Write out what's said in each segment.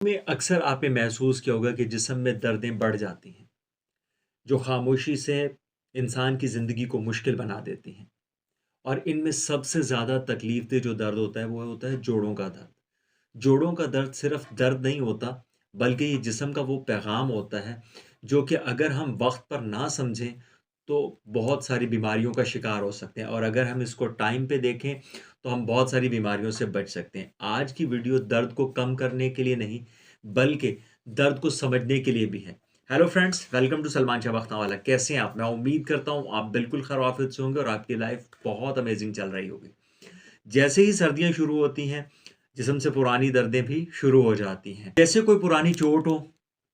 में अक्सर आपने महसूस किया होगा कि जिस्म में दर्दें बढ़ जाती हैं, जो खामोशी से इंसान की ज़िंदगी को मुश्किल बना देती हैं। और इनमें सबसे ज़्यादा तकलीफ़देह जो दर्द होता है, वो होता है जोड़ों का दर्द। जोड़ों का दर्द सिर्फ़ दर्द नहीं होता, बल्कि ये जिस्म का वो पैगाम होता है, जो कि अगर हम वक़्त पर ना समझें, तो बहुत सारी बीमारियों का शिकार हो सकते हैं और अगर हम इसको टाइम पे देखें, तो हम बहुत सारी बीमारियों से बच सकते हैं। आज की वीडियो दर्द को कम करने के लिए नहीं, बल्कि दर्द को समझने के लिए भी है। Hello friends, welcome to Salman Shah Bakhtawala. कैसे हैं आप? मैं उम्मीद करता हूँ आप बिल्कुल खैर-आफ़ियत से होंगे और आपकी लाइफ़ बहुत अमेज़िंग चल रही होगी। जैसे ही सर्दियाँ शुरू होती हैं, जिस्म से पुरानी दर्दें भी शुरू हो जाती हैं। जैसे कोई पुरानी चोट हो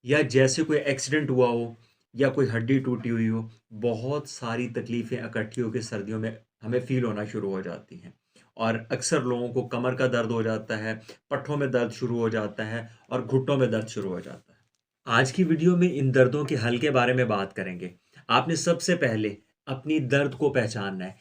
या जैसे कोई एक्सीडेंट हुआ हो या कोई हड्डी टूटी हुई हो, बहुत सारी तकलीफ़ें इकट्ठी होके सर्दियों में हमें फ़ील होना शुरू हो जाती हैं। और अक्सर लोगों को कमर का दर्द हो जाता है, पट्ठों में दर्द शुरू हो जाता है और घुटनों में दर्द शुरू हो जाता है। आज की वीडियो में इन दर्दों के हल के बारे में बात करेंगे। आपने सबसे पहले अपनी दर्द को पहचानना है।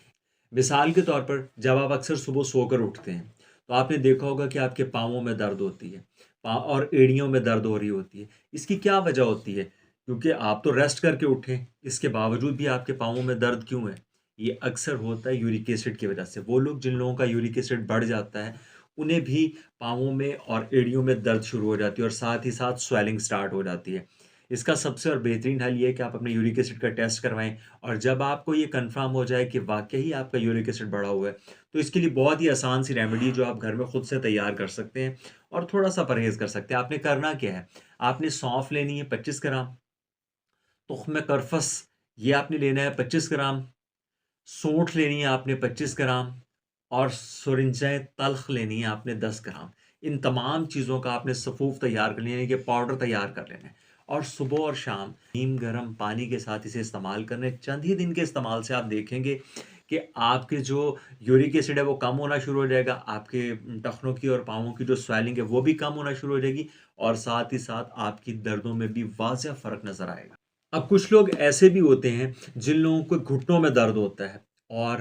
मिसाल के तौर पर जब आप अक्सर सुबह सोकर उठते हैं, तो आपने देखा होगा कि आपके पाँवों में दर्द होती है, पाँव और एड़ियों में दर्द हो रही होती है। इसकी क्या वजह होती है? क्योंकि आप तो रेस्ट करके उठे, इसके बावजूद भी आपके पाँवों में दर्द क्यों है? ये अक्सर होता है यूरिक एसिड की वजह से। वो लोग जिन लोगों का यूरिक एसिड बढ़ जाता है, उन्हें भी पाँवों में और एड़ियों में दर्द शुरू हो जाती है और साथ ही साथ स्वेलिंग स्टार्ट हो जाती है। इसका सबसे और बेहतरीन हल ये है कि आप अपने यूरिक एसिड का टेस्ट करवाएँ और जब आपको ये कन्फर्म हो जाए कि वाक़ई ही आपका यूरिक एसिड बढ़ा हुआ है, तो इसके लिए बहुत ही आसान सी रेमेडी जो आप घर में खुद से तैयार कर सकते हैं और थोड़ा-सा परहेज़ कर सकते हैं। आपने करना क्या है? आपने सौंफ लेनी है 25 ग्राम, तुख़्म करफ़स ये आपने लेना है 25 ग्राम, सूंठ लेनी है आपने 25 ग्राम और सुरिंजें तल्ख़ लेनी है आपने 10 ग्राम। इन तमाम चीज़ों का आपने सफ़ूफ़ तैयार कर लेना है, यानी कि पाउडर तैयार कर लेना है और सुबह और शाम नीम गर्म पानी के साथ इसे इस्तेमाल करना है। चंद ही दिन के इस्तेमाल से आप देखेंगे कि आपके जो यूरिक एसिड है वो कम होना शुरू हो जाएगा, आपके टखनों की और पाँवों की जो स्वेलिंग है वो भी कम होना शुरू हो जाएगी और साथ ही साथ आपकी दर्दों में भी वाज़ह फ़र्क नज़र आएगा। अब कुछ लोग ऐसे भी होते हैं जिन लोगों को घुटनों में दर्द होता है और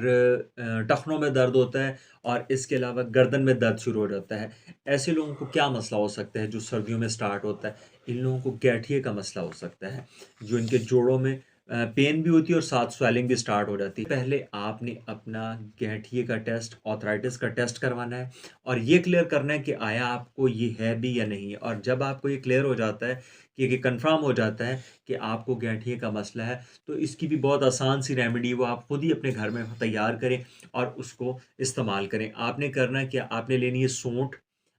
टखनों में दर्द होता है और इसके अलावा गर्दन में दर्द शुरू हो जाता है। ऐसे लोगों को क्या मसला हो सकता है जो सर्दियों में स्टार्ट होता है? इन लोगों को गठिए का मसला हो सकता है, जो इनके जोड़ों में पेन भी होती है और साथ स्वेलिंग भी स्टार्ट हो जाती है। पहले आपने अपना गठिए का टेस्ट, आर्थराइटिस का टेस्ट करवाना है और ये क्लियर करना है कि आया आपको ये है भी या नहीं है और जब आपको ये क्लियर हो जाता है कि ये कन्फर्म हो जाता है कि आपको गठिए का मसला है, तो इसकी भी बहुत आसान सी रेमेडी वो आप खुद ही अपने घर में तैयार करें और उसको इस्तेमाल करें। आपने करना क्या? आपने लेनी है सूंठ,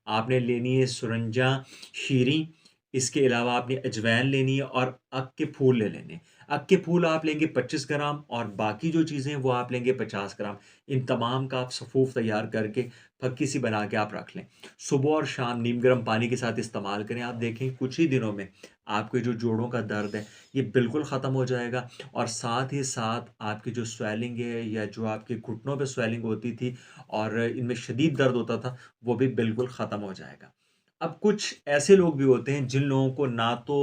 आपने लेनी है सुरंजा, शीरी, इसके अलावा आपने अजवाइन लेनी है और अक के फूल ले लेने हैं। अक के फूल आप लेंगे 25 ग्राम और बाकी जो चीज़ें हैं वो आप लेंगे 50 ग्राम। इन तमाम का आप सफ़ूफ़ तैयार करके फक्की सी बना के आप रख लें। सुबह और शाम नीम गर्म पानी के साथ इस्तेमाल करें। आप देखें कुछ ही दिनों में आपके जो जोड़ों का दर्द है, ये बिल्कुल ख़त्म हो जाएगा और साथ ही साथ आपकी जो स्वेलिंग है या जो आपके घुटनों पे स्वेलिंग होती थी और इनमें शदीद दर्द होता था, वो भी बिल्कुल ख़त्म हो जाएगा। अब कुछ ऐसे लोग भी होते हैं जिन लोगों को ना तो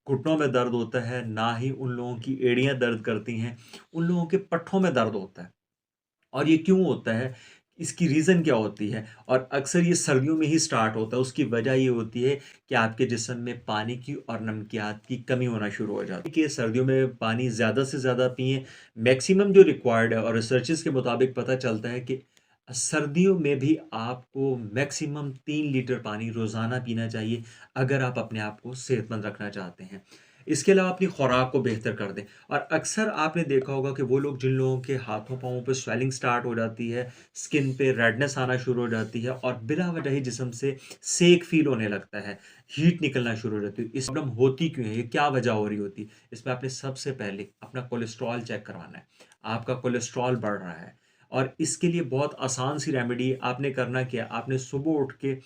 घुटनों में दर्द होता है, ना ही उन लोगों की एड़ियाँ दर्द करती हैं, उन लोगों के पट्ठों में दर्द होता है। और ये क्यों होता है? इसकी रीज़न क्या होती है? और अक्सर ये सर्दियों में ही स्टार्ट होता है। उसकी वजह ये होती है कि आपके जिस्म में पानी की और नमकियात की कमी होना शुरू हो जाती है। कि सर्दियों में पानी ज़्यादा से ज़्यादा पिएँ, मैक्सिमम जो रिक्वायर्ड है और रिसर्चेज़ के मुताबिक पता चलता है कि सर्दियों में भी आपको मैक्सिमम 3 लीटर पानी रोज़ाना पीना चाहिए, अगर आप अपने आप को सेहतमंद रखना चाहते हैं। इसके अलावा अपनी खुराक को बेहतर कर दें और अक्सर आपने देखा होगा कि वो लोग जिन लोगों के हाथों-पाँवों पे स्वेलिंग स्टार्ट हो जाती है, स्किन पे रेडनेस आना शुरू हो जाती है और बिला वजह ही जिस्म से सेक फ़ील होने लगता है, हीट निकलना शुरू हो जाती है। इस प्रॉब्लम होती क्यों है? ये क्या वजह हो रही होती है? इसमें आपने सबसे पहले अपना कोलेस्ट्रॉल चेक करवाना है। आपका कोलेस्ट्रॉल बढ़ रहा है और इसके लिए बहुत आसान सी रेमेडी आपने करना क्या है? आपने सुबह उठ के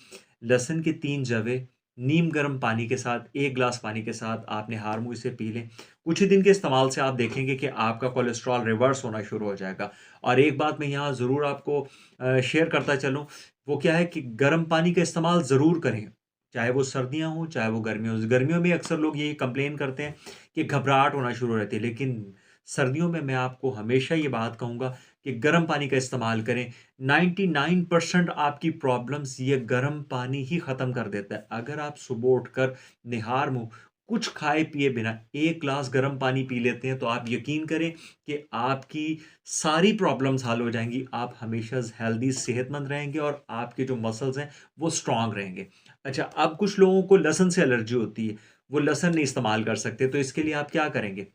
लहसुन के 3 जवे नीम गर्म पानी के साथ 1 ग्लास पानी के साथ आपने हार मुँह से पी लें। कुछ ही दिन के इस्तेमाल से आप देखेंगे कि आपका कोलेस्ट्रॉल रिवर्स होना शुरू हो जाएगा। और एक बात मैं यहाँ ज़रूर आपको शेयर करता चलूँ, वो क्या है कि गर्म पानी का इस्तेमाल ज़रूर करें। चाहे वो सर्दियाँ हों, चाहे वो गर्मियाँ हों। गर्मियों में अक्सर लोग यही कंप्लेन करते हैं कि घबराहट होना शुरू हो जाती है, लेकिन सर्दियों में मैं आपको हमेशा ये बात कहूँगा कि गर्म पानी का इस्तेमाल करें। 99% आपकी प्रॉब्लम्स ये गर्म पानी ही ख़त्म कर देता है। अगर आप सुबह उठकर निहार मुँह कुछ खाए पिए बिना 1 ग्लास गर्म पानी पी लेते हैं, तो आप यकीन करें कि आपकी सारी प्रॉब्लम्स हल हो जाएँगी। आप हमेशा हेल्दी, सेहतमंद रहेंगे और आपके जो मसल्स हैं, वो स्ट्रॉन्ग रहेंगे। अच्छा, अब कुछ लोगों को लहसुन से एलर्जी होती है, वो लहसुन नहीं इस्तेमाल कर सकते, तो इसके लिए आप क्या करेंगे?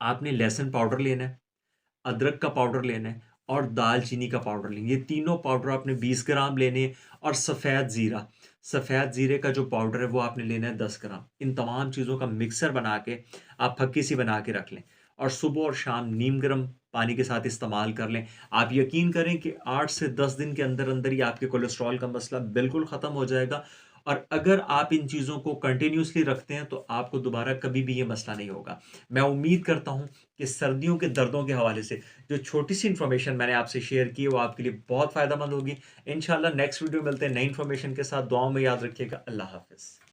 आपने लहसुन पाउडर लेना है, अदरक का पाउडर लेना है और दालचीनी का पाउडर लेंगे। ये तीनों पाउडर आपने 20 ग्राम लेने हैं और सफ़ेद ज़ीरा, सफ़ेद ज़ीरे का जो पाउडर है वो आपने लेना है 10 ग्राम। इन तमाम चीज़ों का मिक्सर बना के आप फक्की सी बना के रख लें और सुबह और शाम नीम गर्म पानी के साथ इस्तेमाल कर लें। आप यकीन करें कि 8 से 10 दिन के अंदर-अंदर ही आपके कोलेस्ट्रॉल का मसला बिल्कुल ख़त्म हो जाएगा और अगर आप इन चीज़ों को कंटिन्यूअसली रखते हैं, तो आपको दोबारा कभी भी ये मसला नहीं होगा। मैं उम्मीद करता हूँ कि सर्दियों के दर्दों के हवाले से जो छोटी-सी इन्फॉर्मेशन मैंने आपसे शेयर की है, वो आपके लिए बहुत फ़ायदेमंद होगी। इंशाअल्लाह नेक्स्ट वीडियो में मिलते हैं नई इन्फॉर्मेशन के साथ। दुआओं में याद रखिएगा। अल्लाह हाफ़िज़।